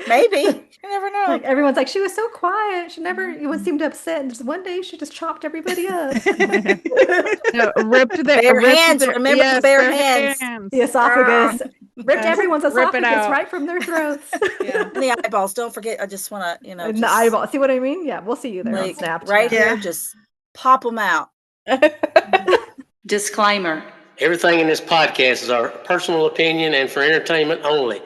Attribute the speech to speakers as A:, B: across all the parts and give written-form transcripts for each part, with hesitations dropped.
A: Maybe. You never
B: Like
A: know.
B: everyone's like, she was so quiet. She never even seemed upset. And just one day she just chopped everybody up.
C: No,
A: Bare
C: ripped
A: hands.
C: their,
A: Remember the
C: yes,
A: bare
C: their
A: hands.
B: The
C: hands.
A: Ah.
B: esophagus ripped
C: Yes,
B: everyone's
C: rip it
B: esophagus
C: out.
B: right from their throats.
C: Yeah.
A: And the eyeballs. Don't forget. I just want to,
B: And the
A: just
B: eyeball. See what I mean? Yeah, we'll see you there on
A: like right
B: Snapchat.
A: here,
D: Yeah.
A: just pop them out.
D: Disclaimer.
E: Everything in this podcast is our personal opinion and for entertainment only.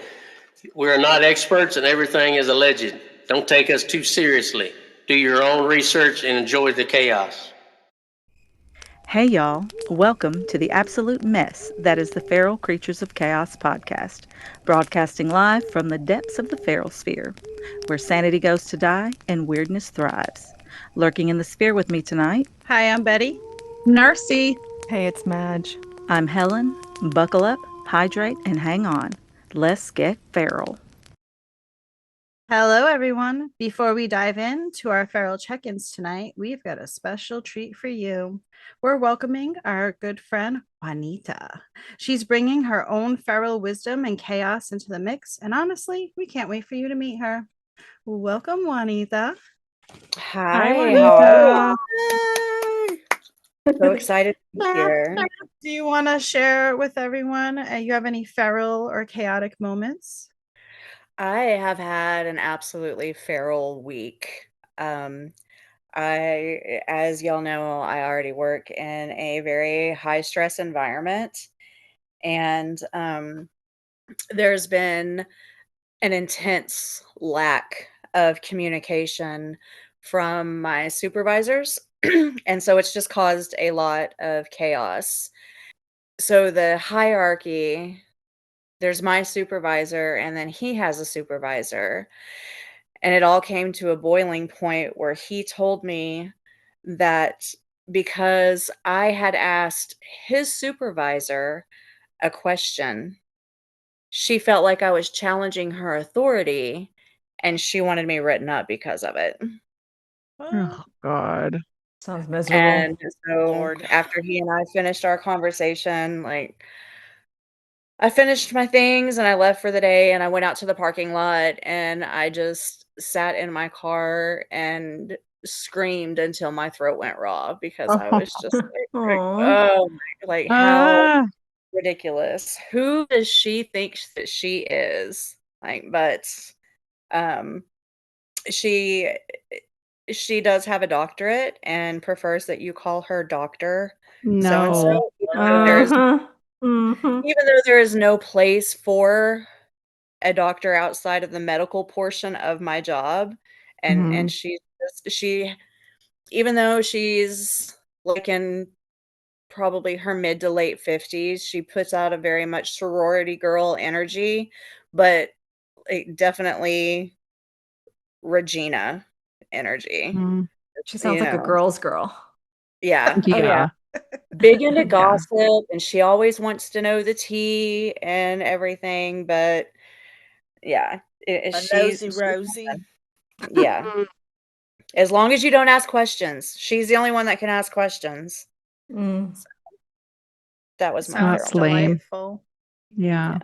E: We are not experts and everything is alleged. Don't take us too seriously. Do your own research and enjoy the chaos.
F: Hey y'all, welcome to the absolute mess that is the Feral Creatures of Chaos podcast, broadcasting live from the depths of the feral sphere, where sanity goes to die and weirdness thrives. Lurking in the sphere with me tonight,
C: Hi, I'm Betty.
G: Narcy.
B: Hey, it's Madge.
F: I'm Helen. Buckle up, hydrate, and hang on. Let's get feral.
C: Hello, everyone. Before we dive into our feral check-ins tonight, we've got a special treat for you. We're welcoming our good friend, Juanita. She's bringing her own feral wisdom and chaos into the mix, and honestly, we can't wait for you to meet her. Welcome, Juanita.
H: Hi, how are
C: Juanita.
A: Yay!
H: you? So excited to be here.
C: Do you want to share with everyone, you have any feral or chaotic moments?
H: I have had an absolutely feral week. As y'all know, I already work in a very high stress environment, and there's been an intense lack of communication from my supervisors. And so it's just caused a lot of chaos. So the hierarchy, there's my supervisor, and then he has a supervisor. And it all came to a boiling point where he told me that because I had asked his supervisor a question, she felt like I was challenging her authority and she wanted me written up because of it.
C: Oh,
G: God.
B: Sounds miserable.
H: And so
A: Lord.
H: after he and I finished our conversation, like I finished my things and I left for the day and I went out to the parking lot and I just sat in my car and screamed until my throat went raw because I was just like
B: Aw.
H: oh my, like how
G: Ah,
H: ridiculous. Who does she think that she is? Like, but um she she does have a doctorate and prefers that you call her doctor so and
G: no.
H: so,
B: Uh-huh. Mm-hmm.
H: even though there is no place for a doctor outside of the medical portion of my job, and
G: Mhm.
H: she even though she's like in probably her mid to late 50s, she puts out a very much sorority girl energy, but like, definitely Regina energy,
G: Mm.
B: She sounds
H: you
B: like a
H: know.
B: girl's girl.
H: Yeah. Oh, yeah.
G: Yeah.
H: Big into
G: Yeah.
H: gossip, and she always wants to know the tea and everything, but yeah,
A: A nosy Rosie.
H: yeah.
G: Mm.
H: As long as you don't ask questions. She's the only one that can ask questions.
B: Mm.
H: So, that was my
C: sounds
G: That's
H: feral moment.
G: lame.
C: delightful.
G: Yeah.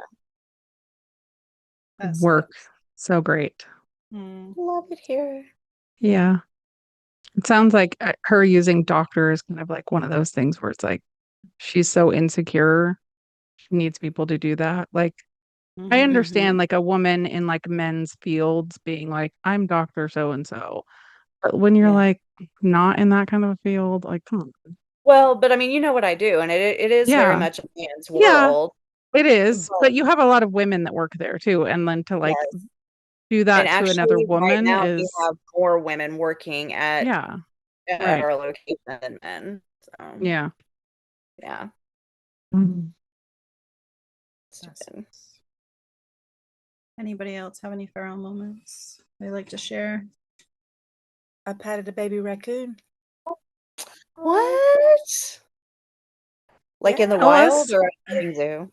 C: That
G: Work.
C: sucks.
G: So great.
H: Love it here.
G: Yeah. It sounds like her using doctor is kind of like one of those things where it's like she's so insecure. She needs people to do that. Like, I understand
H: Mhm.
G: like a woman in like men's fields being like, I'm Dr. So and so. But when you're
H: Yeah.
G: like not in that kind of a field, like, come on.
H: Well, but I mean, you know what I do, and it is very
G: Yeah.
H: much a man's
G: Yeah,
H: world,
G: it is.
H: but
G: But you have a lot of women that work there too. And then to like
H: yes.
G: do
H: And
G: that to another
H: actually, right
G: woman
H: now, we
G: is,
H: have more women working
G: yeah,
H: at
G: right.
H: our location than men. So,
G: Yeah.
H: yeah.
G: Mhm.
H: Stupid.
C: Anybody else have any feral moments they like to share?
A: I patted a baby raccoon.
H: What? Like in the
A: Yeah.
H: wild or at a petting zoo?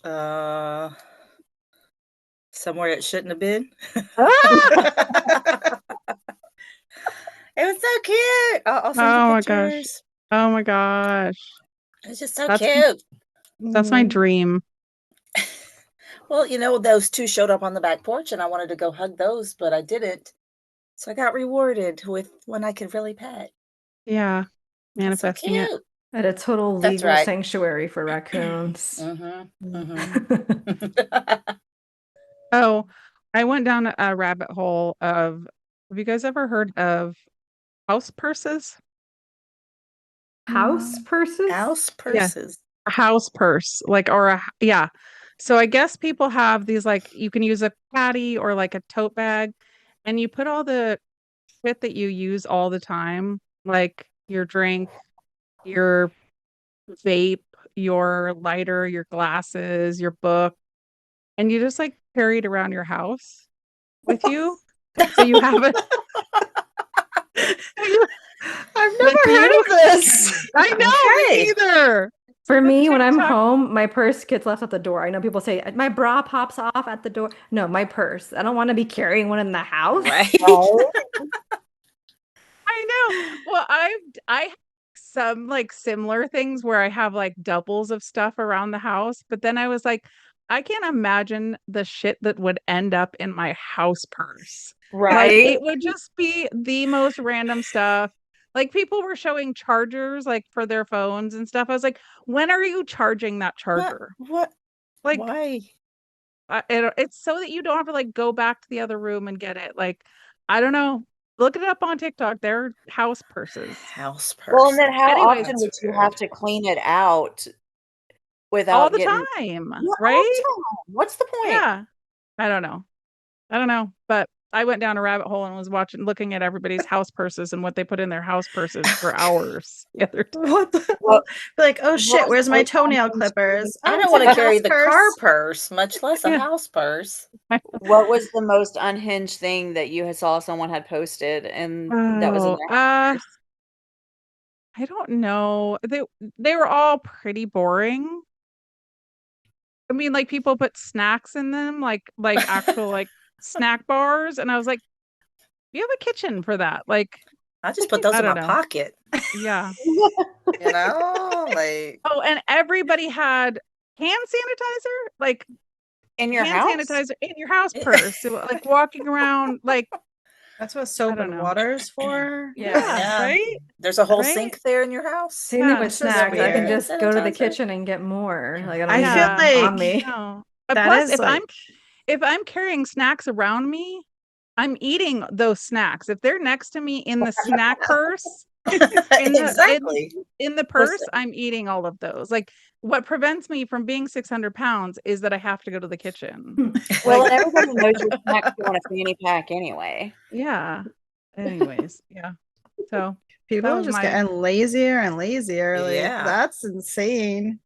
A: Uh, somewhere it shouldn't have been. It was so cute. I'll send you
G: Oh my gosh.
A: pictures.
G: Oh my gosh.
A: It's just so
G: That's
A: cute.
G: that's my dream.
A: Well, those two showed up on the back porch and I wanted to go hug those, but I didn't. So I got rewarded with one I could really pet.
G: Yeah.
A: That's so
G: Manifesting it.
A: cute.
B: At a total
A: That's
B: legal
A: right.
B: sanctuary for raccoons.
G: Oh, I went down a rabbit hole of, have you guys ever heard of house purses?
B: House purses?
A: House
G: Yeah.
A: purses.
G: A house purse, yeah. So I guess people have these, like, you can use a caddy or like a tote bag, and you put all the shit that you use all the time, like your drink, your vape, your lighter, your glasses, your book, and you just like carry it around your house with you. So you have it.
A: I've
G: With
A: never heard
G: you?
A: of this.
G: I know, me
A: Okay.
G: either.
B: For me, when I'm
G: TikTok-
B: home, my purse gets left at the door. I know people say my bra pops off at the door. No, my purse. I don't want to be carrying one in the house.
A: Right.
G: I know. Well, I have some like similar things where I have like doubles of stuff around the house, but then I was like, I can't imagine the shit that would end up in my house purse. Like
A: Right.
G: it would just be the most random stuff. Like people were showing chargers like for their phones and stuff. I was like, when are you charging that charger?
A: What?
G: Like
A: Why?
G: it's so that you don't have to like go back to the other room and get it. Like, I don't know. Look it up on TikTok. They're house purses.
A: House purse.
H: Well, and then how
G: Anyways,
H: often would you have to clean it out
G: all
H: without
G: the
H: getting
G: time,
H: Yeah, all the
G: right?
H: time. What's the point?
G: Yeah. I don't know. But I went down a rabbit hole and was looking at everybody's house purses and what they put in their house purses for hours the other day.
C: What the
H: What-
C: like, oh shit,
H: was
C: where's
H: the
C: my
H: most
C: toenail
H: common
C: clippers?
A: I
C: Oh,
A: don't
C: it's
A: want
C: in
A: to
C: a
A: carry
C: house
A: the
C: purse.
A: car purse, much less a
G: Yeah.
A: house purse.
H: What was the most unhinged thing that you saw someone had posted and that was in their house?
G: I don't know. They were all pretty boring. I mean, like people put snacks in them, like actual like snack bars, and I was like, you have a kitchen for that. Like,
A: I just put those
G: I
A: in my
G: don't know.
A: pocket.
G: Yeah.
A: Like
G: Oh, and everybody had hand sanitizer, like
H: In your
G: hand
H: house?
G: sanitizer in your house purse. So, like walking around, like
C: That's what soap
G: don't
C: and
G: know.
C: water's for.
G: yeah, right?
A: There's a whole
G: Right?
A: sink there in your house.
B: Same thing
G: Yeah,
B: with
C: it's just
B: snacks. I can
C: weird.
B: just go to the
A: Sanitizer.
B: kitchen and get more. Like I don't
C: I
B: need
C: feel
G: Yeah.
B: them
C: like
B: on me.
G: No.
C: that
G: Plus,
C: is like
G: if I'm carrying snacks around me, I'm eating those snacks. If they're next to me in the snack purse,
A: Exactly.
G: in the purse, I'm eating all of those. Like what prevents me from being 600 pounds is that I have to go to the kitchen.
H: Well,
G: Like,
H: and everybody knows your snacks go in a fanny pack anyway.
G: yeah. Anyways, yeah. So
C: people
G: that
C: are
G: was
C: just
G: my
C: getting lazier and lazier. Like
A: Yeah.
C: that's insane.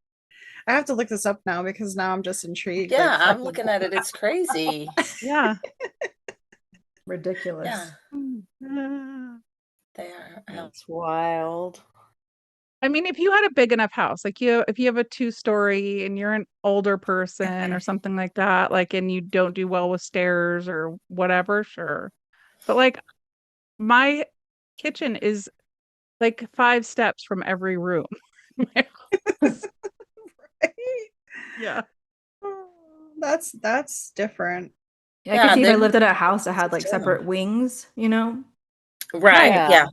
C: I have to look this up now because now I'm just intrigued.
A: Yeah,
C: like,
A: I'm
C: fucking-
A: looking at it. It's crazy.
G: yeah.
B: Ridiculous.
A: Yeah,
G: Uh,
A: they are.
H: That's wild.
G: I mean, if you had a big enough house, like if you have a 2-story and you're an older person or something like that, like and you don't do well with stairs or whatever, sure. But like my kitchen is like 5 steps from every room. My house. Yeah.
C: That's different.
B: Yeah, I could see if I
A: they-
B: lived in a house that had like
A: Yeah.
B: separate wings, you know?
A: Right.
H: Yeah.
A: Yeah.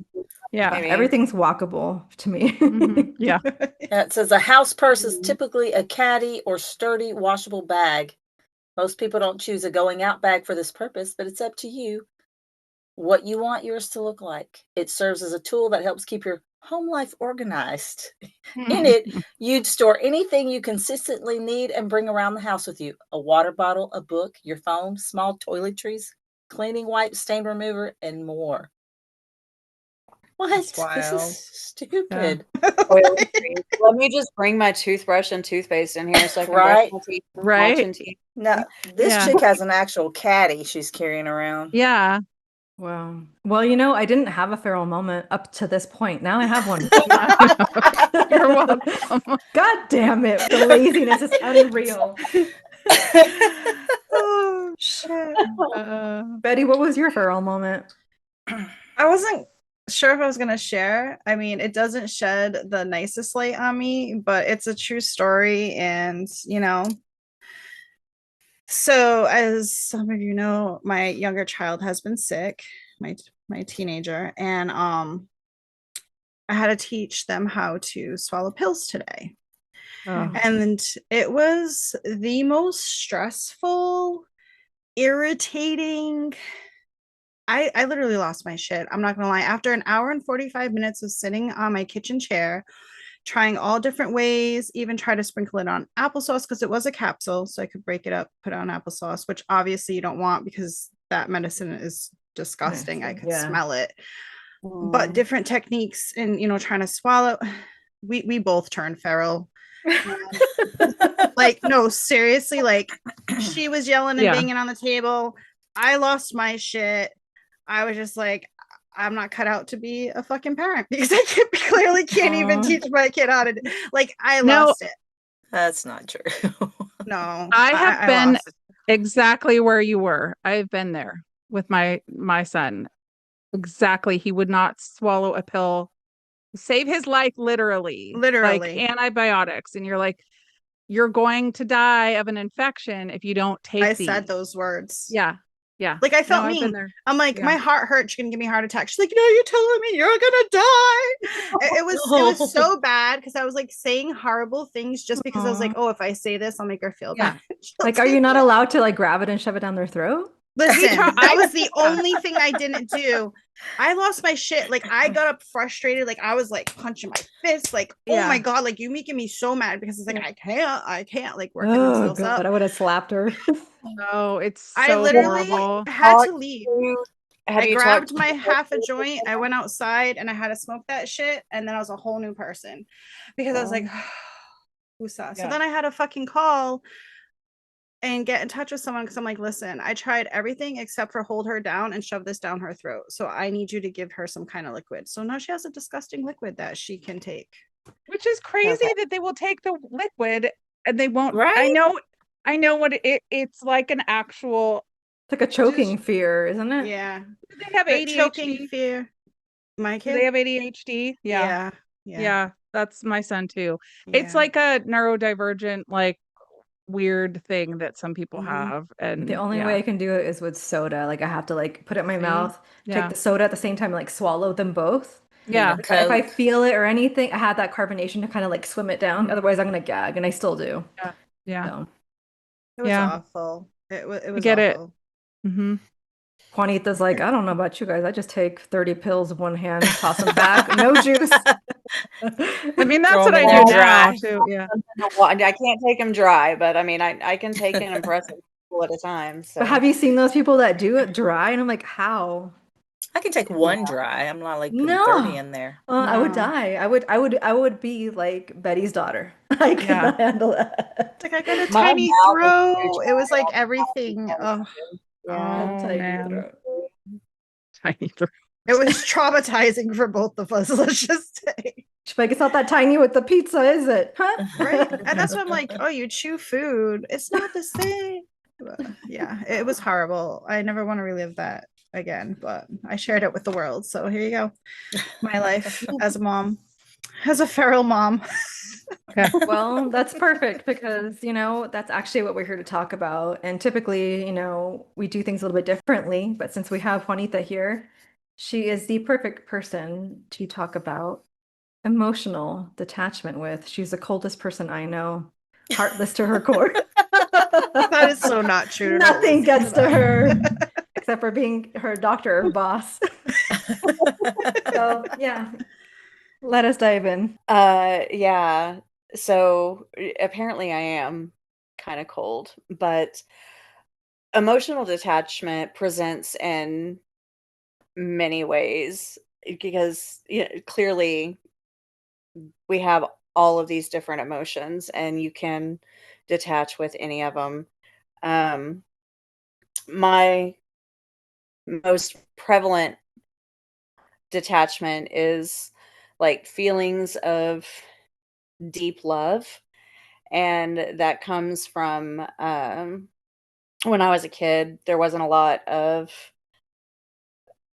G: Yeah.
H: Maybe.
B: Everything's walkable to me.
G: Mhm. Yeah.
A: Yeah. It says a house purse is
C: Mhm.
A: typically a caddy or sturdy washable bag. Most people don't choose a going out bag for this purpose, but it's up to you what you want yours to look like. It serves as a tool that helps keep your home life organized. In it, you'd store anything you consistently need and bring around the house with you: a water bottle, a book, your phone, small toiletries, cleaning wipes, stain remover, and more. What?
C: That's
A: This
C: wild.
A: is stupid.
H: Toiletries. Let me just bring my toothbrush and toothpaste in here so I can
A: Right.
H: brush my teeth,
G: Right.
H: watching TV.
A: No, this
G: Yeah.
A: chick has an actual caddy she's carrying around.
G: Yeah.
B: Wow. Well, I didn't have a feral moment up to this point. Now I have one.
G: You're welcome.
B: God damn it. The laziness is unreal.
C: Oh shit.
B: Betty, what was your feral moment?
C: I wasn't sure if I was gonna share. I mean, it doesn't shed the nicest light on me, but it's a true story, and So, as some of you know, my younger child has been sick, my teenager, and I had to teach them how to swallow pills today.
B: Oh,
C: And it was the most stressful, irritating. I literally lost my shit. I'm not gonna lie. After an hour and 45 minutes of sitting on my kitchen chair, trying all different ways, even try to sprinkle it on applesauce because it was a capsule, so I could break it up, put it on applesauce, which obviously you don't want because that medicine is disgusting. I could
B: yeah.
C: smell it. But different techniques and trying to swallow. We both turned feral. Like, no, seriously, like she was yelling and
G: Yeah.
C: banging on the table. I lost my shit. I was just like, I'm not cut out to be a fucking parent because clearly can't even teach my kid how to like I
G: No.
C: lost it.
A: That's not true.
C: No,
G: I have been
C: lost it.
G: exactly where you were. I've been there with my son. Exactly. He would not swallow a pill. Save his life, literally. Like
C: Literally.
G: antibiotics. And you're like, you're going to die of an infection if you don't take
C: I
G: these.
C: said those words.
G: Yeah. Yeah.
C: Like I felt
G: I've been
C: mean.
G: there.
C: I'm like,
G: Yeah.
C: my heart hurts. You're gonna give me a heart attack. She's like, no, you're telling me you're gonna die. It was so bad because I was like saying horrible things just because I was like, oh, if I say this, I'll make her feel
G: Yeah.
C: bad.
B: Like, are you not allowed to like grab it and shove it down their throat?
C: Listen,
G: tried-
C: that was the only thing I didn't do. I lost my shit. Like I got up frustrated. Like I was like punching my fist. Like, oh my God, like you making me so mad because it's like I can't like working
B: Oh
C: themselves
B: God,
C: up.
B: I would have slapped her.
G: Oh, it's
C: I
G: so
C: literally
G: horrible.
C: had to leave.
H: Have
C: I
H: you
C: grabbed
H: talked?
C: my half a joint. I went outside and I had to smoke that shit. And then I was a whole new person because I was like, Usa. So
G: Yeah.
C: then I had a fucking call and get in touch with someone because I'm like, listen, I tried everything except for hold her down and shove this down her throat. So I need you to give her some kind of liquid. So now she has a disgusting liquid that she can take.
G: Which is crazy that they will take the liquid and they won't.
A: Right?
G: I know what it's like an actual.
B: It's like a choking fear, isn't it?
C: Yeah.
G: Do they have
C: But
G: ADHD?
C: choking fear. My
G: Do they
C: kid?
G: have ADHD? Yeah. Yeah. That's my son too. It's like a neurodivergent, like weird thing that some people have. And
B: The only way I can do it is with soda. Like I have to like put it in my mouth, take the soda at the same time, and, like swallow them both.
G: Yeah.
A: Need a
B: If I
A: Coke.
B: feel it or anything, I have that carbonation to kind of like swim it down. Otherwise, I'm gonna gag, and I still do.
G: Yeah. Yeah.
B: So
C: It was awful. It was
G: I get
C: awful.
G: it. Mm-hmm.
B: Juanita's like, I don't know about you guys. I just take 30 pills in one hand, toss them back, no juice.
G: I mean, that's
A: Throw
G: what
A: 'em
G: I
A: in
G: do
A: there
G: now
A: dry.
G: too. Yeah.
H: I can't take them dry, but I mean, I can take an impressive couple at a time. So
B: But have you seen those people that do it dry? And I'm like, how?
A: I can take one dry. I'm not like putting
B: No.
A: 30 in there.
B: I would
C: No.
B: die. I would be like Betty's daughter. I could
G: Yeah.
B: not handle that.
C: Like I got a
H: My
C: tiny
H: mouth is
C: throat.
H: too
C: It was
H: dry.
C: like everything. Oh,
H: Yeah.
G: Oh,
B: Tiny
G: man.
B: throat.
G: Tiny throat.
C: it was traumatizing for both of us. Let's just say.
B: She's like, it's not that tiny with the pizza, is it? Huh?
C: Right. And that's what I'm like, oh, you chew food. It's not the same. But, yeah, it was horrible. I never want to relive that again, but I shared it with the world. So here you go. My life as a mom, as a feral mom.
B: Well, that's perfect because, that's actually what we're here to talk about. And typically, we do things a little bit differently. But since we have Juanita here, she is the perfect person to talk about emotional detachment with. She's the coldest person I know, heartless to her core.
C: That is so not true.
B: Nothing gets to her except for being her doctor or boss. So, yeah, let us dive in.
H: Yeah. So apparently I am kind of cold, but emotional detachment presents in many ways because clearly we have all of these different emotions and you can detach with any of them. My most prevalent detachment is like feelings of deep love, and that comes from when I was a kid. There wasn't a lot of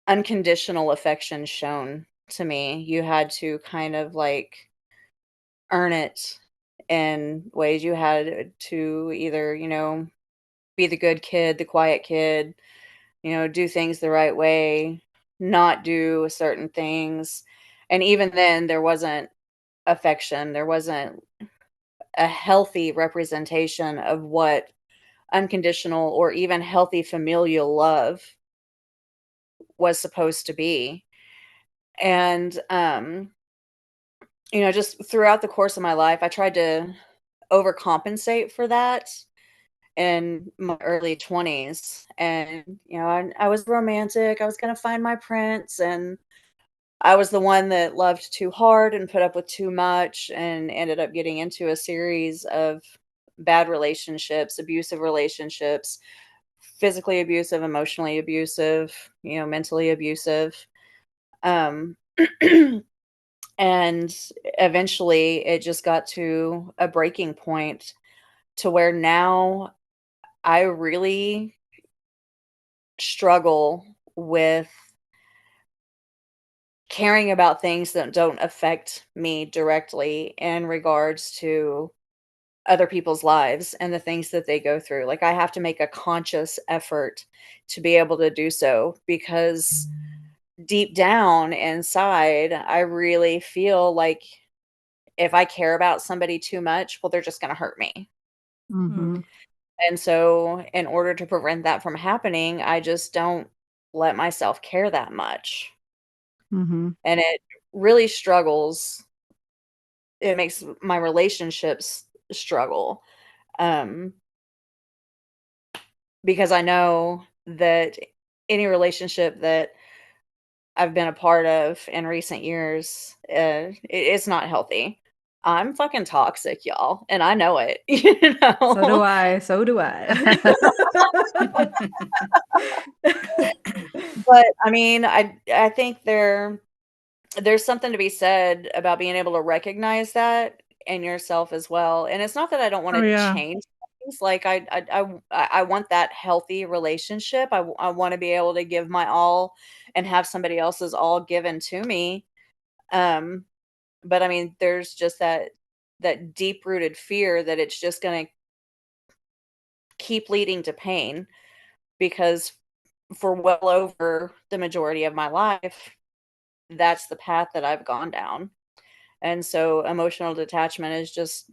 H: unconditional affection shown to me. You had to kind of like earn it in ways. You had to either be the good kid, the quiet kid, do things the right way, not do certain things. And even then, there wasn't affection. There wasn't a healthy representation of what unconditional or even healthy familial love was supposed to be. And, just throughout the course of my life, I tried to overcompensate for that in my early 20s. And, I was romantic. I was going to find my prince. And I was the one that loved too hard and put up with too much and ended up getting into a series of bad relationships, abusive relationships, physically abusive, emotionally abusive, mentally abusive. Um, and eventually it just got to a breaking point to where now I really struggle with caring about things that don't affect me directly in regards to other people's lives and the things that they go through. Like, I have to make a conscious effort to be able to do so because deep down inside, I really feel like if I care about somebody too much, well, they're just going to hurt me.
G: Mhm.
H: And so, in order to prevent that from happening, I just don't let myself care that much.
G: Mhm.
H: And it really struggles. It makes my relationships struggle. Um, because I know that any relationship that I've been a part of in recent years, it's not healthy. I'm fucking toxic, y'all, and I know it,
B: So do I. So do I.
H: But, I mean, I think there's something to be said about being able to recognize that in yourself as well, and it's not that I don't
G: Oh,
H: wanna
G: yeah.
H: change things, like, I want that healthy relationship, I wanna be able to give my all and have somebody else's all given to me, um, but, I mean, there's just that deep-rooted fear that it's just gonna keep leading to pain because for well over the majority of my life, that's the path that I've gone down. And so emotional detachment is just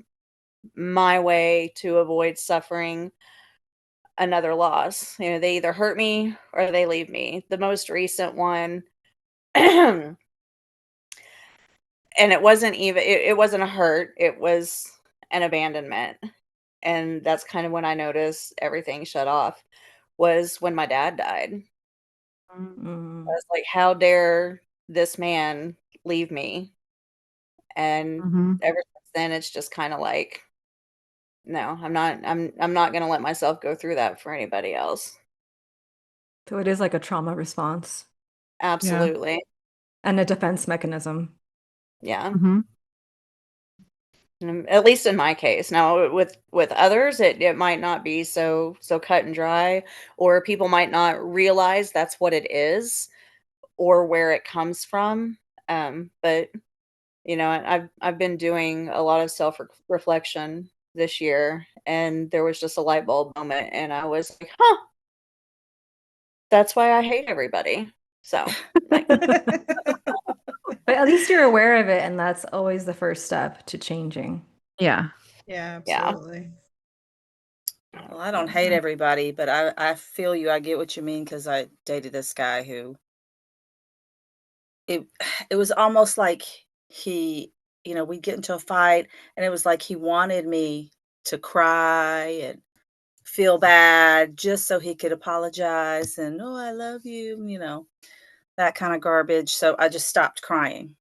H: my way to avoid suffering another loss. They either hurt me or they leave me. The most recent one, and it wasn't a hurt, it was an abandonment. And that's kind of when I noticed everything shut off was when my dad died. I
B: Mm.
H: was like, how dare this man leave me? And
G: Mhm.
H: ever since then, it's just kinda like, no, I'm not gonna let myself go through that for anybody else.
B: So it is like a trauma response
G: Yeah.
H: Absolutely.
B: and a defense mechanism.
H: Yeah.
G: Mhm.
H: At least in my case. Now with others, it might not be so cut and dry, or people might not realize that's what it is or where it comes from. But, I've been doing a lot of self reflection this year, and there was just a light bulb moment, and I was like, "Huh, that's why I hate everybody." So, like,
B: But at least you're aware of it, and that's always the first step to changing.
G: Yeah.
C: Yeah,
H: yeah.
C: absolutely.
A: Well, I don't hate everybody, but I feel you. I get what you mean because I dated this guy who it it was almost like he, we'd get into a fight, and it was like he wanted me to cry and feel bad just so he could apologize and, "Oh, I love you," that kind of garbage. So I just stopped crying.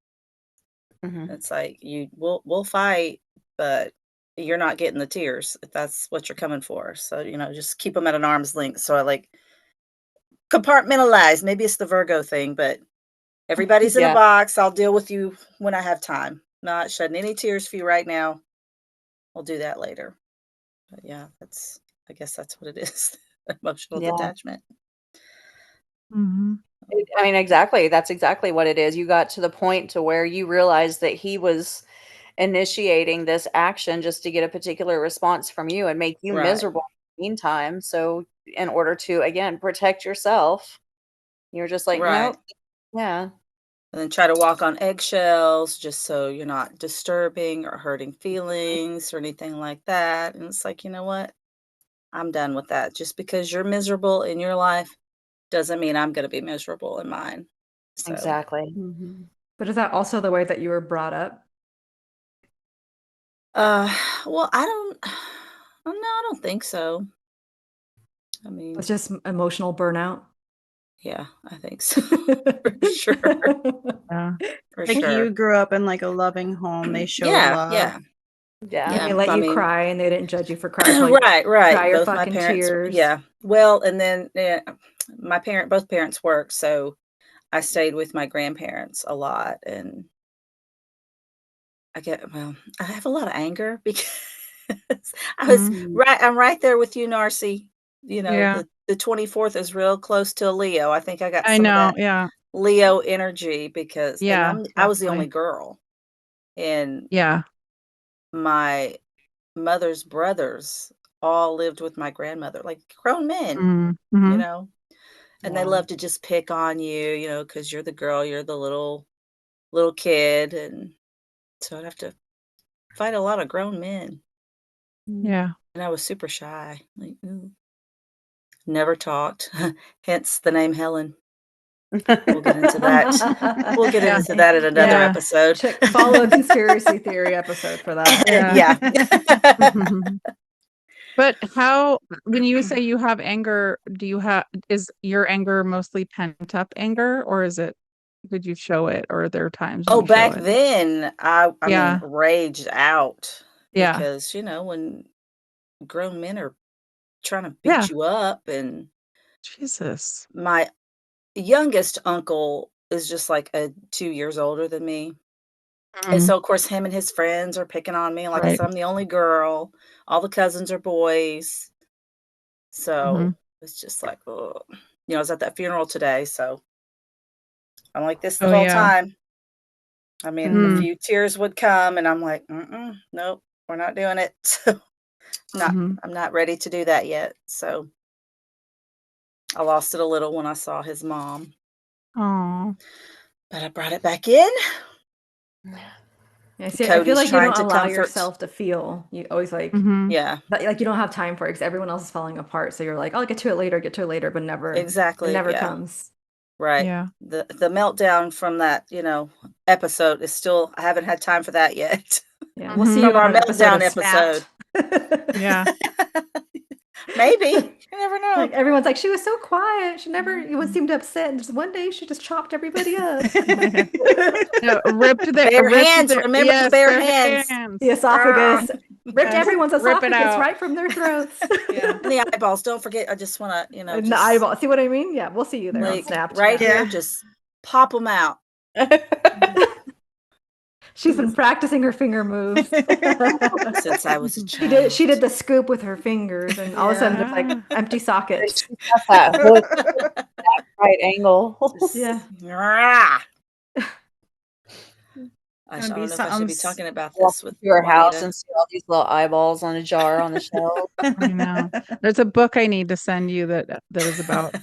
H: Mhm.
A: It's like we'll fight, but you're not getting the tears if that's what you're coming for. So, just keep them at an arm's length. So I like compartmentalize. Maybe it's the Virgo thing, but everybody's in a
H: Yeah.
A: box. I'll deal with you when I have time. Not shedding any tears for you right now. We'll do that later. But yeah, I guess that's what it is. Emotional
H: Yeah.
A: detachment.
G: Mhm.
H: I mean, exactly. That's exactly what it is. You got to the point to where you realized that he was initiating this action just to get a particular response from you and make you
A: Right.
H: miserable meantime. So in order to, again, protect yourself, you're just like,
A: Right.
H: nope. Yeah.
A: And then try to walk on eggshells just so you're not disturbing or hurting feelings or anything like that. And it's like, you know what? I'm done with that. Just because you're miserable in your life doesn't mean I'm going to be miserable in mine. So,
H: Exactly.
C: Mhm.
B: But is that also the way that you were brought up?
A: uh, well, I don't, no, I don't think so. I
B: It's
A: mean,
B: just emotional burnout.
A: yeah, I think so. For sure.
G: Yeah.
A: For
C: Like
A: sure.
C: you grew up in like a loving home. They showed
A: Yeah,
C: love.
A: yeah,
H: Yeah.
B: And they
A: yeah.
B: let
A: I
B: you
A: mean,
B: cry and they didn't judge you for crying. Like,
A: right,
B: dry
A: right.
B: your
A: Both my
B: fucking
A: parents,
B: tears.
A: yeah. Well, and then both parents worked, so I stayed with my grandparents a lot, and I have a lot of anger because
G: Mhm.
A: I'm right there with you, Narcy. You know,
G: Yeah.
A: the 24th is real close to a Leo. I think I got
G: I
A: some of
G: know.
A: that
G: Yeah.
A: Leo energy because, and
G: Yeah.
A: I was the only
G: Definitely.
A: girl, and
G: Yeah.
A: my mother's brothers all lived with my grandmother, like grown men,
G: Mhm.
A: you
G: Mhm.
A: know, and they
H: Yeah.
A: love to just pick on you, because you're the girl, you're the little kid, and so I'd have to fight a lot of grown men,
G: Yeah.
A: and I was super shy, like, never talked, hence the name Helen. We'll get into that. We'll get
G: Yeah.
A: into that in another
B: Yeah.
A: episode.
B: Follow conspiracy theory episode for that.
G: Yeah.
A: Yeah.
G: But how, when you say you have anger, is your anger mostly pent up anger, or did you show it, or are there times when
A: Oh,
G: you show
A: back
G: it?
A: then, I mean,
G: Yeah.
A: raged out
G: Yeah.
A: because, when grown men are trying to
G: Yeah.
A: beat you up, and
G: Jesus.
A: my youngest uncle is just like 2 years older than me, and
G: Mhm.
A: so, of course, him and his friends are picking on me, like I
G: Right.
A: said, I'm the only girl, all the cousins are boys, so
G: Mhm.
A: it's just like, ugh. I was at that funeral today, so I'm like this the
G: Oh,
A: whole
G: yeah.
A: time. I mean, a
G: Mhm.
A: few tears would come, and I'm like, "Mm-mm, nope, we're not doing it." So, not
G: Mhm.
A: I'm not ready to do that yet, so I lost it a little when I saw his mom,
G: Aw.
A: but I brought it back in.
B: I see. I feel
A: Cody's
B: like you
A: trying
B: don't
A: to
B: allow
A: comfort.
B: yourself to feel. You always
G: Mhm.
A: Yeah,
B: like you don't have time for it because everyone else is falling apart. So you're like, I'll get to it later, but it
A: exactly,
B: never
A: yeah,
B: comes.
A: right.
G: Yeah.
A: The meltdown from that, episode is still I haven't had time for that yet.
B: Yeah, we'll see
G: Mhm.
B: you
A: From
B: on
A: our
B: an episode
A: meltdown
B: of
A: episode.
B: Snapped.
G: Yeah.
A: Maybe, you never
B: Like
A: know.
B: everyone's like, she was so quiet. She never even seemed upset. And just one day, she just chopped everybody up.
G: No,
A: Bare hands, remember the
G: yes,
A: bare
G: their
A: hands.
B: The
G: hands.
A: Ah.
B: esophagus ripped
G: Yes.
B: everyone's
G: Rip it
B: esophagus
G: out.
B: right from their throats.
G: Yeah.
A: And the eyeballs, don't forget, I just wanna,
B: And the
A: just,
B: eyeball. See what I mean? Yeah, we'll see you there on
A: like,
B: Snapped.
A: right
B: Yeah.
A: here,
C: Yeah.
A: just pop them out.
B: She's been practicing her finger moves.
A: Since I was a
B: She did
A: child.
B: she did the scoop with her fingers, and all of a sudden there's like
G: Ah.
B: empty sockets.
H: She's got that hook right angle.
B: Yeah.
A: Ah.
C: Gonna
A: I
C: be
A: don't know if I should be
C: something.
A: talking about
H: Walk
A: this with
H: into your house
A: Juanita.
H: and see all these little eyeballs on a jar on the shelf.
G: I know. There's a book I need to send you that is about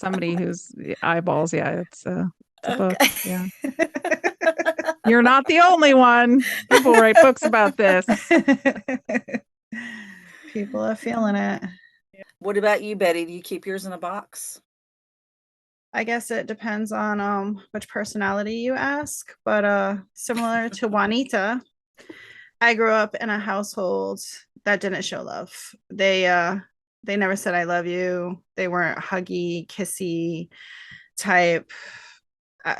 G: somebody whose eyeballs. Yeah, it's a book.
A: Okay.
G: Yeah. You're not the only one. People write books about this.
C: People are feeling it.
A: What about you, Betty? Do you keep yours in a box?
C: I guess it depends on which personality you ask, but similar to Juanita, I grew up in a household that didn't show love. They never said I love you. They weren't huggy, kissy type. Uh,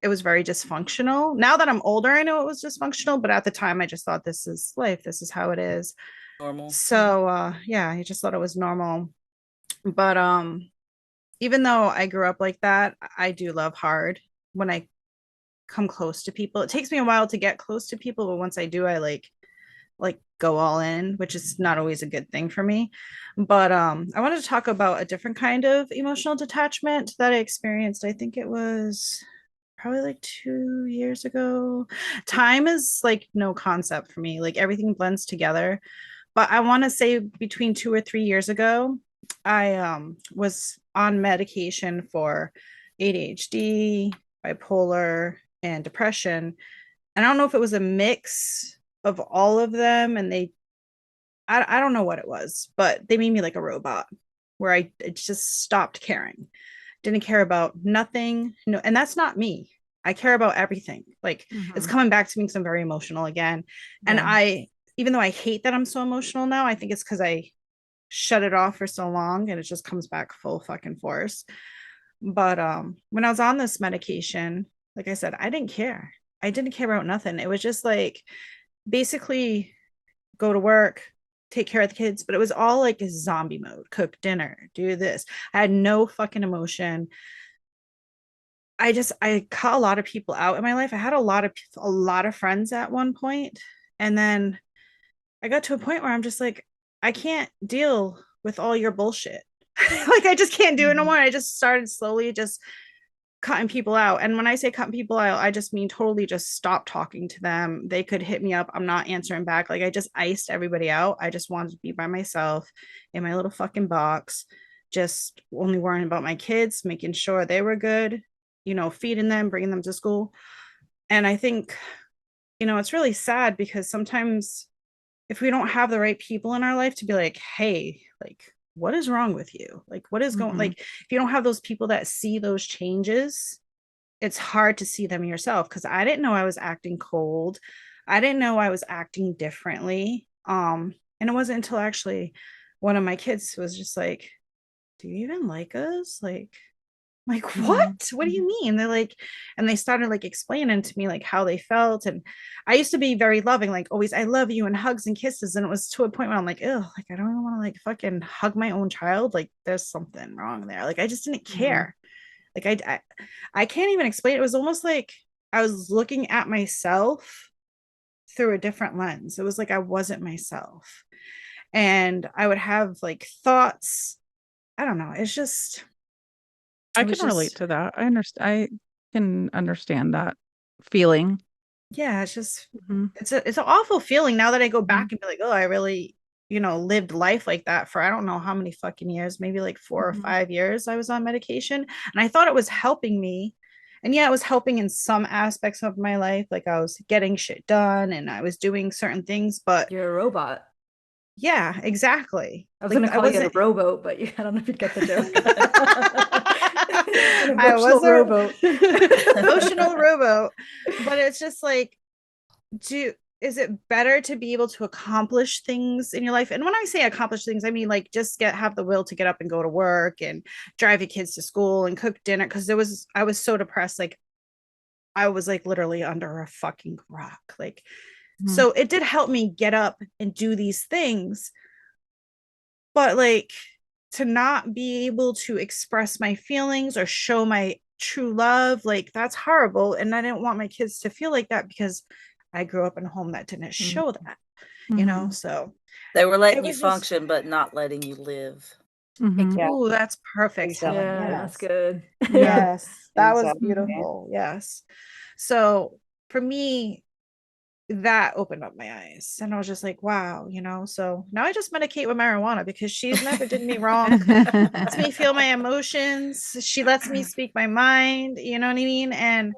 C: it was very dysfunctional. Now that I'm older, I know it was dysfunctional, but at the time I just thought this is life. This is how it is.
A: Normal.
C: So yeah, I just thought it was normal. But even though I grew up like that, I do love hard when I come close to people. It takes me a while to get close to people, but once I do, I like go all in, which is not always a good thing for me. But I wanted to talk about a different kind of emotional detachment that I experienced. I think it was probably like 2 years ago. Time is like no concept for me. Like everything blends together. But I want to say between 2 or 3 years ago, I was on medication for ADHD, bipolar, and depression. And I don't know if it was a mix of all of them, and I don't know what it was, but they made me like a robot where I just stopped caring. Didn't care about nothing. No, and that's not me. I care about everything. Like it's coming back to me because I'm very emotional again. And
B: Yeah.
C: even though I hate that I'm so emotional now, I think it's because I shut it off for so long and it just comes back full fucking force. But when I was on this medication, like I said, I didn't care. I didn't care about nothing. It was just like basically go to work, take care of the kids, but it was all like a zombie mode, cook dinner, do this. I had no fucking emotion. I cut a lot of people out in my life. I had a lot of friends at one point, and then I got to a point where I'm just like, I can't deal with all your bullshit. Like I just can't do it no more. I just started slowly just cutting people out. And when I say cutting people out, I just mean totally just stop talking to them. They could hit me up. I'm not answering back. Like I just iced everybody out. I just wanted to be by myself in my little fucking box, just only worrying about my kids, making sure they were good, feeding them, bringing them to school. And I think, it's really sad because sometimes if we don't have the right people in our life to be like, hey, like, what is wrong with you? Like, what is going, like, if you don't have those people that see those changes, it's hard to see them yourself. Cause I didn't know I was acting cold. I didn't know I was acting differently. And it wasn't until actually one of my kids was just like, do you even like us? Like what do you mean? They're like, and they started like explaining to me like how they felt. And I used to be very loving, like always I love you and hugs and kisses, and it was to a point where I'm like, oh, like I don't even want to like fucking hug my own child. Like there's something wrong there. Like I just didn't care. Like I can't even explain. It was almost like I was looking at myself through a different lens. It was like I wasn't myself, and I would have like thoughts. I don't know, it's just
G: I
C: it was
G: can relate
C: just
G: to that. I can understand that feeling.
C: yeah, it's just
G: Mhm.
C: it's an awful feeling now that I go
G: Mhm.
C: back and be like, oh, I really, lived life like that for I don't know how many fucking years, maybe like 4 or 5 years I was on medication. And I thought it was helping me. And yeah, it was helping in some aspects of my life. Like I was getting shit done and I was doing certain things, but
B: You're a robot.
C: yeah, exactly.
B: I was
C: Like
B: gonna
C: I
B: call you a
C: wasn't
B: rowboat, but I don't know if you'd get the joke. An
C: I
B: emotional
C: was a
B: rowboat.
C: emotional rowboat. But it's just like do is it better to be able to accomplish things in your life? And when I say accomplish things, I mean like just have the will to get up and go to work and drive your kids to school and cook dinner. Because I was so depressed, like I was like literally under a fucking rock. Like
G: Mhm.
C: so it did help me get up and do these things, but like to not be able to express my feelings or show my true love, like that's horrible. And I didn't want my kids to feel like that because I grew up in a home that didn't show that,
G: Mhm.
C: so
A: They were
C: it
A: letting you
C: was just
A: function, but not letting you live.
G: Mhm.
H: Yeah,
C: oh, that's perfect, Helen.
H: exactly.
B: Yeah, that's
C: Yes.
B: good.
G: Yeah.
C: Yes, that was
H: Exactly.
G: Mhm.
C: beautiful. Yes. So for me, that opened up my eyes and I was just like, wow, so now I just medicate with marijuana because she's never did me wrong. Lets me feel my emotions. She lets me speak my mind, you know what I mean? And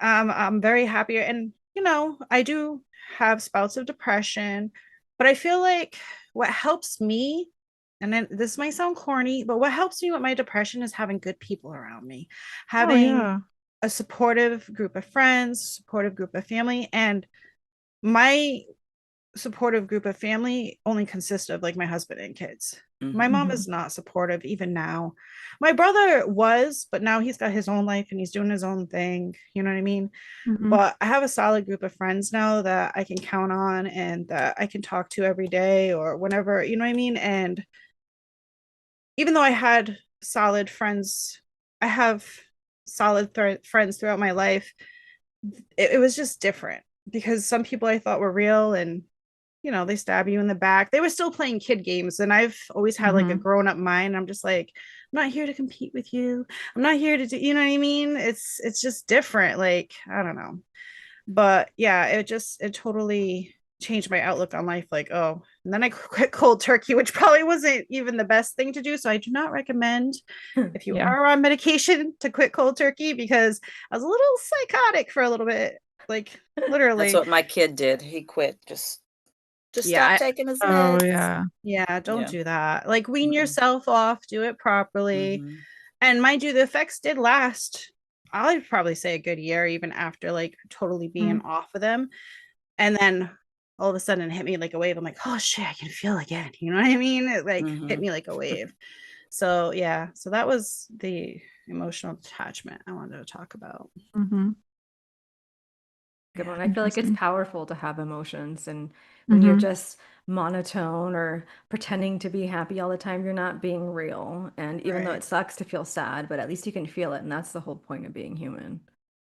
C: I'm very happy. And, I do have spouts of depression, but I feel like what helps me, and then this might sound corny, but what helps me with my depression is having good people around me,
G: Oh,
C: having
G: yeah.
C: a supportive group of friends, supportive group of family. And my supportive group of family only consists of like my husband and kids. My
A: Mhm.
C: mom
G: Mhm.
C: is not supportive even now. My brother was, but now he's got his own life and he's doing his own thing. You know what I mean?
G: Mhm.
C: But I have a solid group of friends now that I can count on and that I can talk to every day or whenever, you know what I mean? And even though I had solid friends, I have solid friends throughout my life. It was just different because some people I thought were real and they stab you in the back. They were still playing kid games. And I've always had like a
G: Mhm.
C: grown up mind. I'm just like, I'm not here to compete with you. I'm not here to do, you know what I mean? It's just different. Like, I don't know. But yeah, it totally changed my outlook on life. Like, oh, and then I quit cold turkey, which probably wasn't even the best thing to do. So I do not recommend if you
G: Yeah.
C: are on medication to quit cold turkey, because I was a little psychotic for a little bit. Like literally.
A: That's what my kid did. He quit. Just
C: Yeah,
A: stop taking his
G: Oh
A: meds.
G: yeah.
C: yeah, don't
A: Yeah.
C: do that. Like wean
A: Mm-mm.
C: yourself off, do it properly.
A: Mhm.
C: And mind you, the effects did last, I'd probably say a good year, even after like totally being off of them. And then all of a sudden it hit me like a wave. I'm like, oh shit, I can feel again. You know what I mean? It like hit
A: Mhm.
C: me like a wave. So yeah, so that was the emotional detachment I wanted to talk about.
G: Mm-hmm.
B: Good
C: Yeah.
B: one. I feel like it's
G: Interesting.
B: powerful to have emotions, and when you're
G: Mm-hmm.
B: just monotone or pretending to be happy all the time, you're not being real. And even though
C: Right.
B: it sucks to feel sad, but at least you can feel it, and that's the whole point of being human.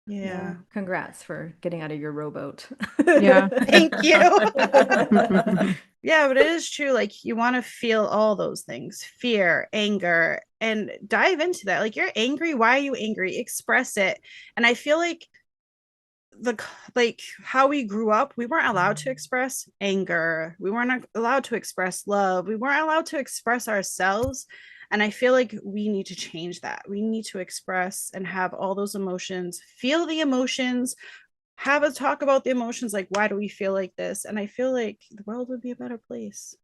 C: Yeah.
B: Congrats for getting out of your rowboat.
G: Yeah.
C: Thank you. Yeah, but it is true. Like you want to feel all those things, fear, anger, and dive into that. Like you're angry. Why are you angry? Express it. And I feel like like how we grew up, we weren't allowed to express anger. We weren't allowed to express love. We weren't allowed to express ourselves. And I feel like we need to change that. We need to express and have all those emotions, feel the emotions, have a talk about the emotions, like why do we feel like this? And I feel like the world would be a better place.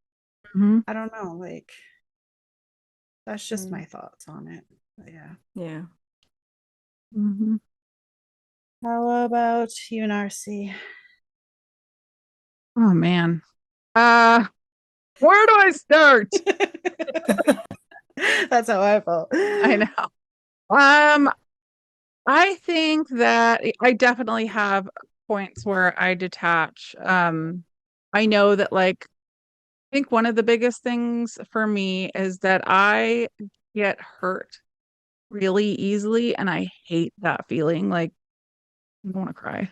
G: Mm-hmm.
C: I don't know, like that's just
B: Mm.
C: my thoughts on it. But yeah.
B: Yeah.
G: Mm-hmm.
C: How about you, Narcy?
G: Oh man. Where do I start?
C: That's how I felt.
G: I know. I think that I definitely have points where I detach. I know that like I think one of the biggest things for me is that I get hurt really easily and I hate that feeling. Like I want to cry.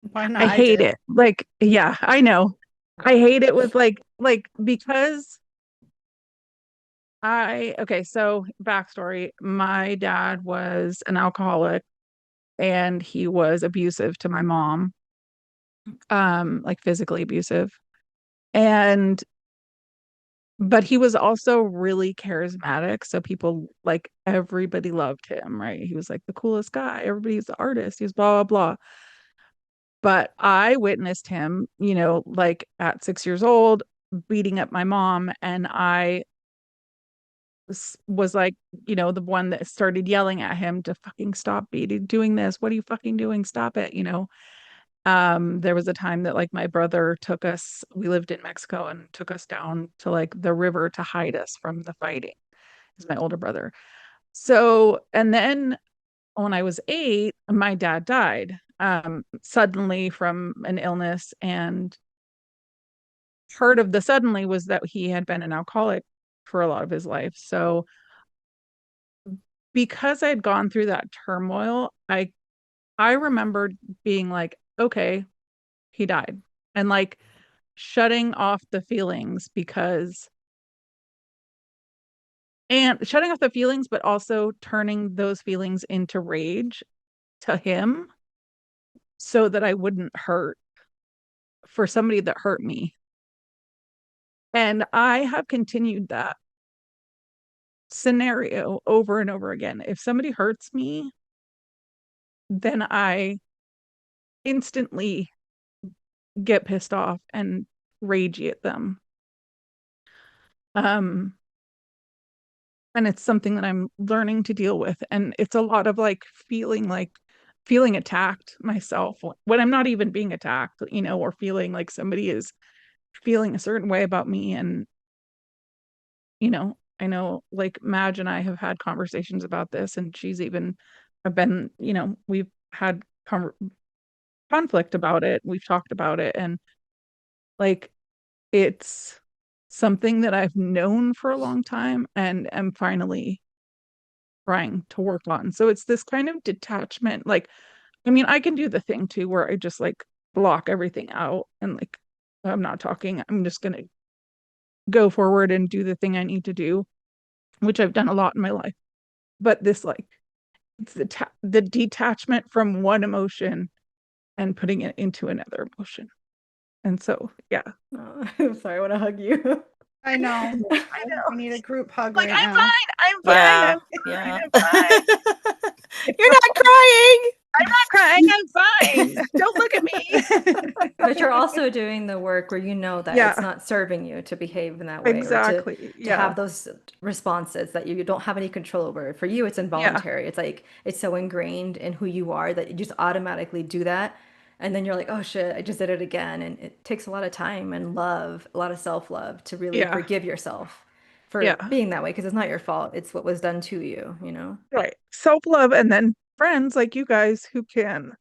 C: Why not?
G: I
C: I
G: hate
C: do.
G: it. Like, yeah, I know. I hate it with like because okay, so backstory. My dad was an alcoholic and he was abusive to my mom, like physically abusive. And but he was also really charismatic. So people like everybody loved him, right? He was like the coolest guy. Everybody's the artist. He's blah, blah, blah. But I witnessed him, like at 6 years old, beating up my mom. And I was like, the one that started yelling at him to fucking stop doing this. What are you fucking doing? Stop it. There was a time that like my brother took us, we lived in Mexico and took us down to like the river to hide us from the fighting. He's my older brother. So, and then when I was 8, my dad died suddenly from an illness. And part of the suddenly was that he had been an alcoholic for a lot of his life. So, because I'd gone through that turmoil, I remembered being like, okay, he died. And like shutting off the feelings shutting off the feelings, but also turning those feelings into rage to him so that I wouldn't hurt for somebody that hurt me. And I have continued that scenario over and over again. If somebody hurts me, then I instantly get pissed off and ragey at them. Um, and it's something that I'm learning to deal with. And it's a lot of like feeling attacked myself when I'm not even being attacked, or feeling like somebody is feeling a certain way about me. And, I know like Madge and I have had conversations about this, and she's even have been, we've had conflict about it. We've talked about it. And like, it's something that I've known for a long time and am finally trying to work on. So it's this kind of detachment. Like, I mean, I can do the thing too where I just like block everything out and like, I'm not talking. I'm just going to go forward and do the thing I need to do, which I've done a lot in my life. But this, like, it's the detachment from one emotion and putting it into another emotion. And so, yeah.
B: Oh, I'm sorry, I want to hug you.
C: I know.
G: I know.
C: We need a group hug
G: Like,
C: right
G: I'm
C: now.
G: fine. I'm fine.
A: Yeah,
G: I'm fine.
A: yeah.
G: I'm fine.
A: You're not crying.
G: I'm not crying. I'm fine. Don't look at me.
B: But you're also doing the work where you know that it's
G: Yeah,
B: not serving you to behave in that way or
G: exactly.
B: to
G: Yeah.
B: have those responses that you don't have any control over. For you, it's
G: Yeah.
B: involuntary. It's like it's so ingrained in who you are that you just automatically do that. And then you're like, oh shit, I just did it again. And it takes a lot of time and love, a lot of self-love to really
G: Yeah.
B: forgive yourself for
G: Yeah.
B: being that way because it's not your fault. It's what was done to you, you know?
G: Right. Self-love, and then friends like you guys who can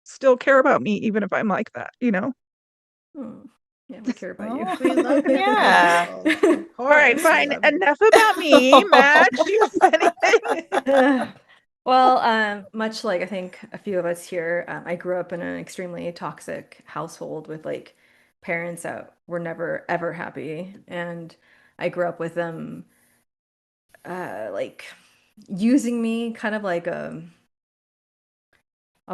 G: still care about me even if I'm like that, you know?
B: Hmm. Yeah, we care about you.
A: Oh,
C: We love you.
A: yeah.
C: Of
G: All right,
C: course, we
G: fine.
C: love you.
G: Enough about me. Matt, do you have anything?
B: Well, much like I think a few of us here, I grew up in an extremely toxic household with like parents that were never ever happy, and I grew up with them like using me kind of like a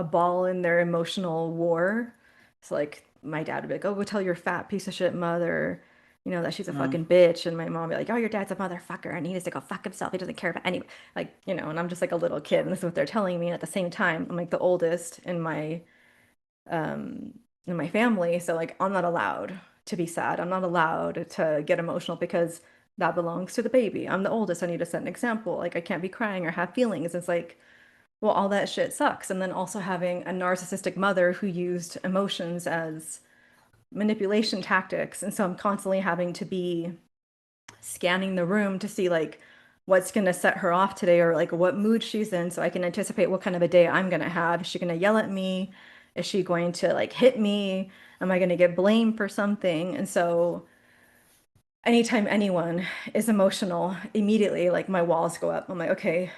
B: ball in their emotional war. So like my dad would be like, "Oh, go tell your fat piece of shit mother, you know, that she's a fucking bitch," and my mom would be like, "Oh, your dad's a motherfucker, and he needs to go fuck himself. He doesn't care about any like you know." And I'm just like a little kid, and this is what they're telling me. And at the same time, I'm like the oldest um in my family, so like I'm not allowed to be sad. I'm not allowed to get emotional because that belongs to the baby. I'm the oldest. I need to set an example. Like I can't be crying or have feelings. It's like well, all that shit sucks. And then also having a narcissistic mother who used emotions as manipulation tactics. And so I'm constantly having to be scanning the room to see like what's going to set her off today or like what mood she's in so I can anticipate what kind of a day I'm going to have. Is she going to yell at me? Is she going to like hit me? Am I going to get blamed for something? And so anytime anyone is emotional, immediately like my walls go up. I'm like, okay,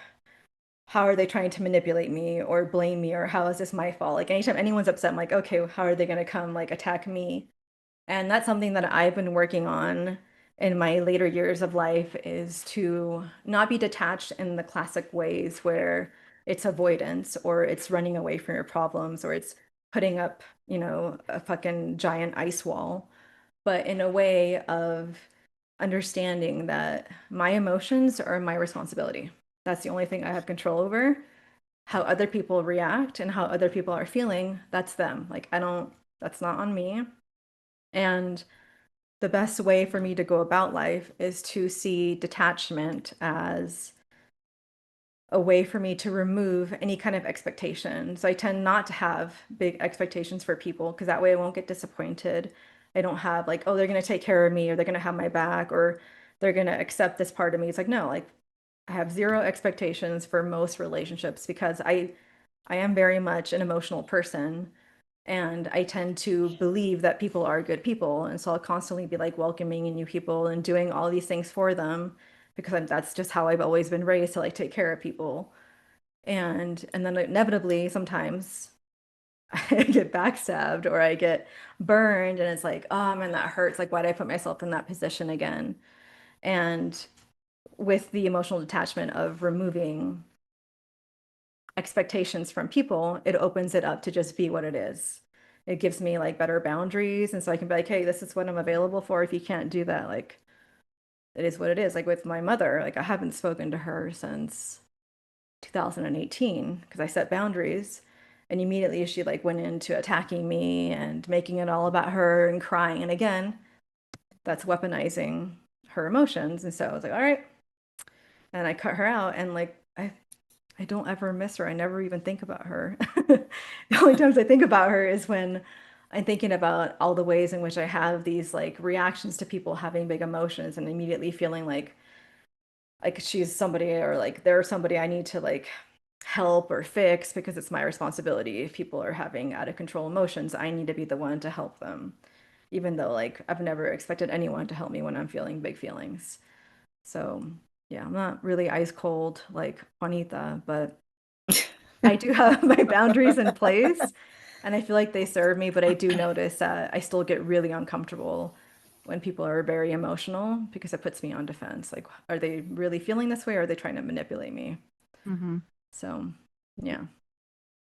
B: how are they trying to manipulate me or blame me or how is this my fault? Like anytime anyone's upset, I'm like, okay, how are they going to come like attack me? And that's something that I've been working on in my later years of life is to not be detached in the classic ways where it's avoidance or it's running away from your problems or it's putting up, you know, a fucking giant ice wall, but in a way of understanding that my emotions are my responsibility. That's the only thing I have control over. How other people react and how other people are feeling, that's them. Like, I don't, that's not on me. And the best way for me to go about life is to see detachment as a way for me to remove any kind of expectation. So I tend not to have big expectations for people because that way I won't get disappointed. I don't have like, oh, they're going to take care of me or they're going to have my back or they're going to accept this part of me. It's like, no, like I have zero expectations for most relationships because I am very much an emotional person and I tend to believe that people are good people. And so I'll constantly be like welcoming new people and doing all these things for them because that's just how I've always been raised to like take care of people. And then inevitably sometimes I get backstabbed or I get burned and it's like, oh man, that hurts. Like, why did I put myself in that position again? And with the emotional detachment of removing expectations from people, it opens it up to just be what it is. It gives me like better boundaries. And so I can be like, hey, this is what I'm available for. If you can't do that, like it is what it is. Like with my mother, like I haven't spoken to her since 2018 because I set boundaries. And immediately she like went into attacking me and making it all about her and crying. And again, that's weaponizing her emotions. And so I was like, all right. And I cut her out and like I don't ever miss her. I never even think about her. The only times I think about her is when I'm thinking about all the ways in which I have these like reactions to people having big emotions and immediately feeling like she's somebody or like they're somebody I need to like help or fix because it's my responsibility. If people are having out of control emotions, I need to be the one to help them. Even though like I've never expected anyone to help me when I'm feeling big feelings. So yeah, I'm not really ice cold like Juanita, but I do have my boundaries in place and I feel like they serve me, but I do notice that I still get really uncomfortable when people are very emotional because it puts me on defense. Like, are they really feeling this way or are they trying to manipulate me?
G: Mm-hmm.
B: So, yeah.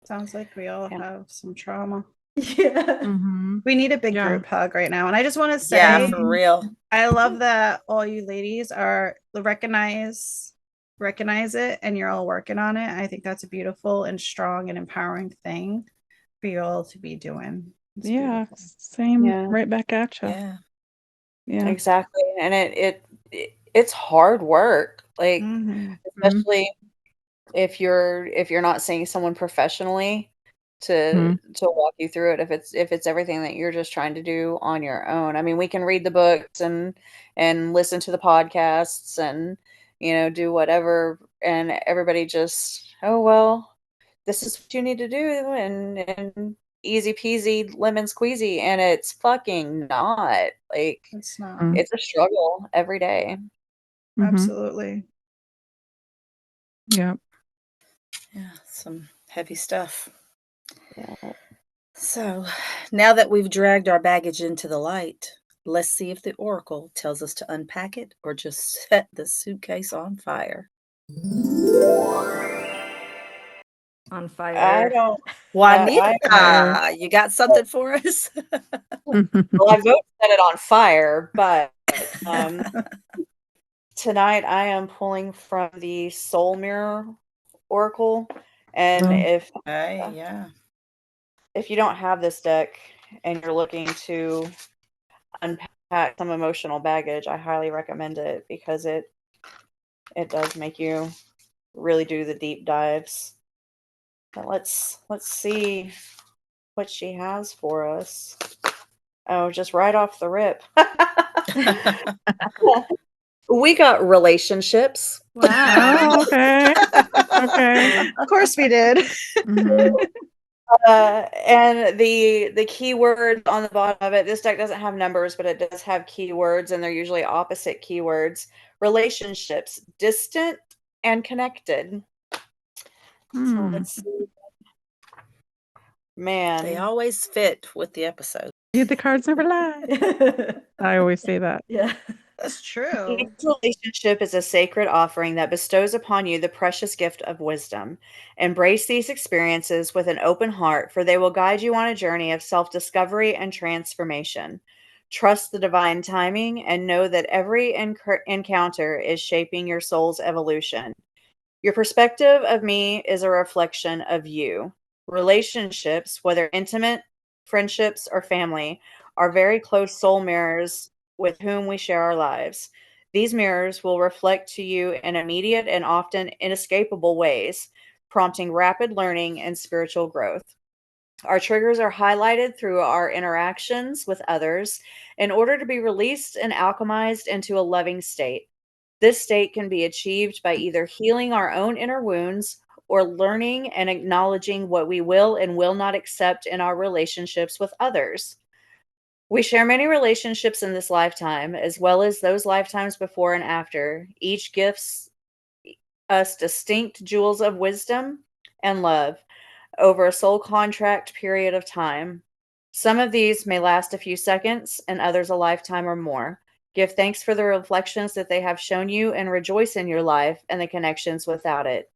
C: Sounds like we all
H: Yeah.
C: have some trauma.
B: Yeah.
G: Mhm.
C: We need a big
G: Yeah.
C: group hug right now. And I just want to
A: Yeah,
C: say,
A: for real.
C: I love that all you ladies are recognize it and you're all working on it. I think that's a beautiful and strong and empowering thing for you all to be doing. It's
G: Yeah.
C: beautiful.
G: Same.
H: Yeah.
G: Right back at you.
A: Yeah.
G: Yeah.
H: Exactly. And it's hard work. Like,
C: Mhm.
H: especially if you're not seeing someone professionally
G: Mhm.
H: to walk you through it, if it's everything that you're just trying to do on your own. I mean, we can read the books and listen to the podcasts and do whatever, and everybody just, oh well, this is what you need to do, and easy peasy lemon squeezy, and it's fucking not. Like,
C: It's not.
G: Mm.
H: it's a struggle every day.
G: Mhm.
C: Absolutely.
G: Yeah.
A: Yeah, some heavy stuff.
H: Yeah.
A: So, now that we've dragged our baggage into the light, let's see if the oracle tells us to unpack it or just set the suitcase on fire.
B: On
H: I
B: fire.
H: don't.
A: Juanita,
G: Fire.
A: you got something for us?
H: Well, I vote set it on fire, but um, tonight I am pulling from the Soul Mirror Oracle, and
G: Oh.
A: Hey, yeah.
H: if you don't have this deck and you're looking to unpack some emotional baggage, I highly recommend it because it does make you really do the deep dives. But let's see what she has for us. Oh, just right off the rip. We got relationships.
B: Wow.
G: Oh, okay. Okay.
C: Of course we did.
G: Mhm.
H: And the keywords on the bottom of it, this deck doesn't have numbers, but it does have keywords, and they're usually opposite keywords. Relationships, distant and connected. So
G: Hmm.
H: let's see.
A: They
H: Man,
A: always fit with the episode.
G: The cards never lie. I always say that.
B: Yeah.
C: It's
H: each
C: true.
H: relationship is a sacred offering that bestows upon you the precious gift of wisdom. Embrace these experiences with an open heart, for they will guide you on a journey of self discovery and transformation. Trust the divine timing and know that every encounter is shaping your soul's evolution. Your perspective of me is a reflection of you. Relationships, whether intimate, friendships, or family, are very close soul mirrors with whom we share our lives. These mirrors will reflect to you in immediate and often inescapable ways, prompting rapid learning and spiritual growth. Our triggers are highlighted through our interactions with others in order to be released and alchemized into a loving state. This state can be achieved by either healing our own inner wounds or learning and acknowledging what we will and will not accept in our relationships with others. We share many relationships in this lifetime, as well as those lifetimes before and after. Each gives us distinct jewels of wisdom and love over a soul contract period of time. Some of these may last a few seconds and others a lifetime or more. Give thanks for the reflections that they have shown you and rejoice in your life and the connections without it.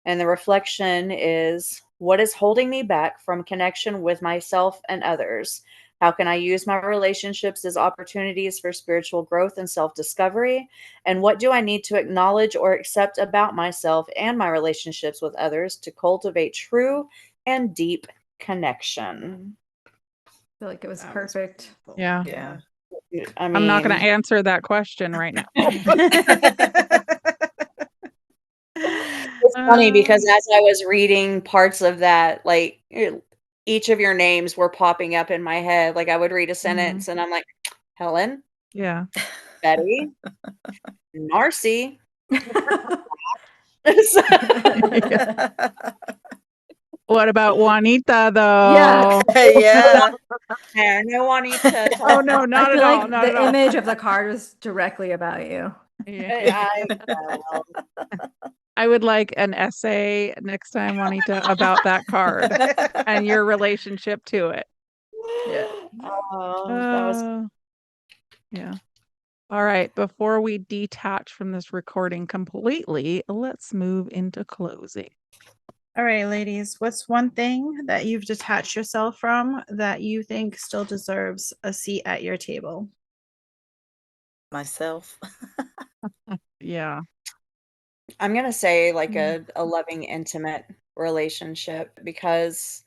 H: And the reflection is, what is holding me back from connection with myself and others? How can I use my relationships as opportunities for spiritual growth and self discovery? And what do I need to acknowledge or accept about myself and my relationships with others to cultivate true and deep connection?
B: I feel like it was
C: That was
B: perfect.
C: beautiful.
G: Yeah.
A: Yeah.
H: I
G: I'm not going to
H: mean,
G: answer that question right now.
H: it's funny because as I was reading parts of that, like each of your names were popping up in my head. Like I would read a sentence and I'm like, Helen,
G: Yeah.
H: Betty, Narcy.
G: What about Juanita,
B: Yeah.
G: though?
A: Yeah.
H: No Juanita.
G: Oh, no,
B: I
G: not
B: feel
G: at all.
B: like
G: Not at
B: the
G: all.
B: image of the card was directly about you.
G: Yeah. I would like an essay next time, Juanita, about that card and your relationship to it.
B: Yeah.
H: That was
G: Yeah. All right. Before we detach from this recording completely, let's move into closing.
C: All right, ladies, what's one thing that you've detached yourself from that you think still deserves a seat at your table?
A: Myself.
G: Yeah.
H: I'm going to say like
G: Mm.
H: a loving, intimate relationship, because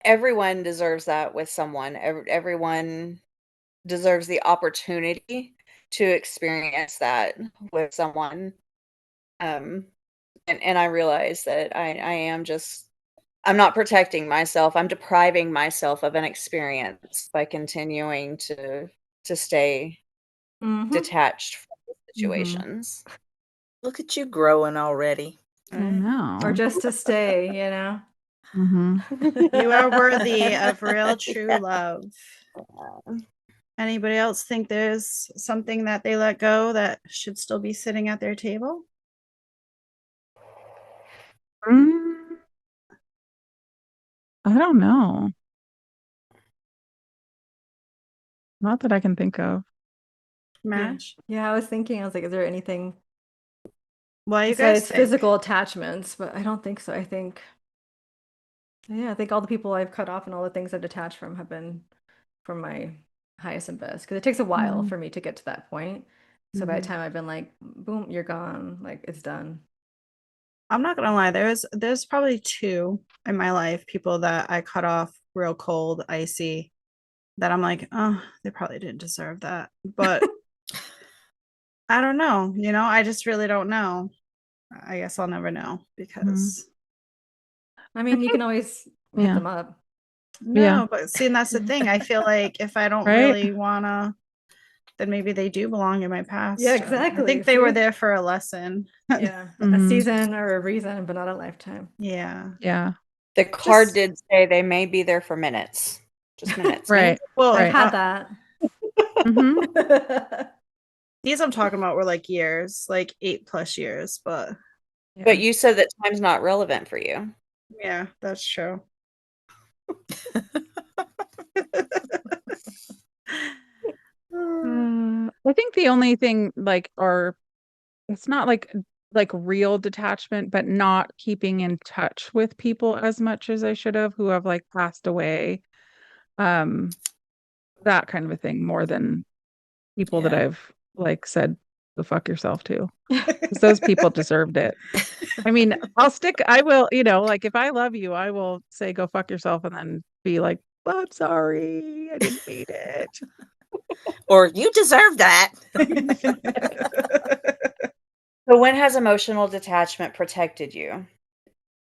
H: everyone deserves that with someone. Everyone deserves the opportunity to experience that with someone. Um, and I realize that I am just, I'm not protecting myself. I'm depriving myself of an experience by continuing to stay
B: Mhm.
H: detached from the
G: Mhm.
H: situations.
A: Look at you growing already.
G: Oh,
C: Right?
G: no.
B: Or just to stay, you know?
G: Mhm.
C: You are worthy of real, true
A: Yeah.
C: love.
H: Yeah.
C: Anybody else think there's something that they let go that should still be sitting at their table?
G: Mm, I don't know. Not that I can think of.
B: Yeah.
C: Mash?
B: Yeah, I was thinking, I was like, is there anything
C: Well, you guys
B: besides
C: think.
B: physical attachments? But I don't think so. I think, yeah, I think all the people I've cut off and all the things I've detached from have been from my highest and best. Because it takes a while
G: Mhm.
B: for me to get to that point. So by the
C: Mhm.
B: time I've been like, boom, you're gone, like it's done.
C: I'm not gonna lie, there's probably two in my life, people that I cut off real cold, icy, that I'm like, oh, they probably didn't deserve that. But I don't know, I just really don't know. I guess I'll never know
G: Mhm.
C: because
B: I
G: I
B: mean, you
G: think,
B: can always hit
G: yeah.
B: them up.
G: Yeah.
C: no, but see, and that's the thing. I feel like if I don't
G: Right?
C: really wanna, then maybe they do belong in my past.
B: Yeah,
C: I
B: exactly.
C: think they were
B: See?
C: there for a lesson.
B: Yeah, a
G: Mhm.
B: season or a reason, but not a lifetime.
C: Yeah.
G: Yeah.
H: The card
C: Just
H: did say they may be there for minutes, just minutes.
G: Right.
C: well,
B: I've
G: Right.
B: had that.
G: Mhm.
C: these I'm talking about were like years, like 8+ years, but
G: Yeah.
H: But you said that time's not relevant for you.
C: yeah, that's true.
G: I think the only thing like, or it's not like real detachment, but not keeping in touch with people as much as I should have, who have like passed away. Um, that kind of a thing, more than people that
A: Yeah.
G: I've like said go fuck yourself to. Because those people deserved it. I mean, I will, like if I love you, I will say go fuck yourself and then be like, "Oh, I'm sorry. I didn't mean it."
A: Or you deserve that.
H: So when has emotional detachment protected you?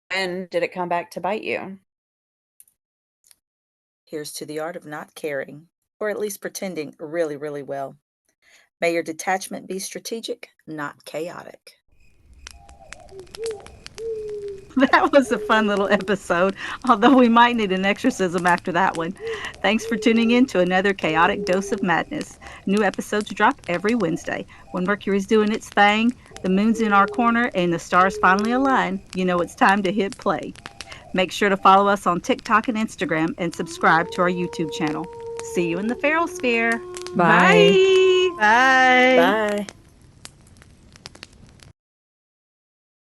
H: And did it come back to bite you?
A: Here's to the art of not caring, or at least pretending really, really well. May your detachment be strategic, not chaotic.
F: That was a fun little episode, although we might need an exorcism after that one. Thanks for tuning in to another chaotic dose of madness. New episodes drop every Wednesday. When Mercury's doing its thing, the moon's in our corner, and the stars finally align, you know it's time to hit play. Make sure to follow us on TikTok and Instagram and subscribe to our YouTube channel. See you in the Feral Sphere.
G: Bye.
C: Bye.
A: Bye.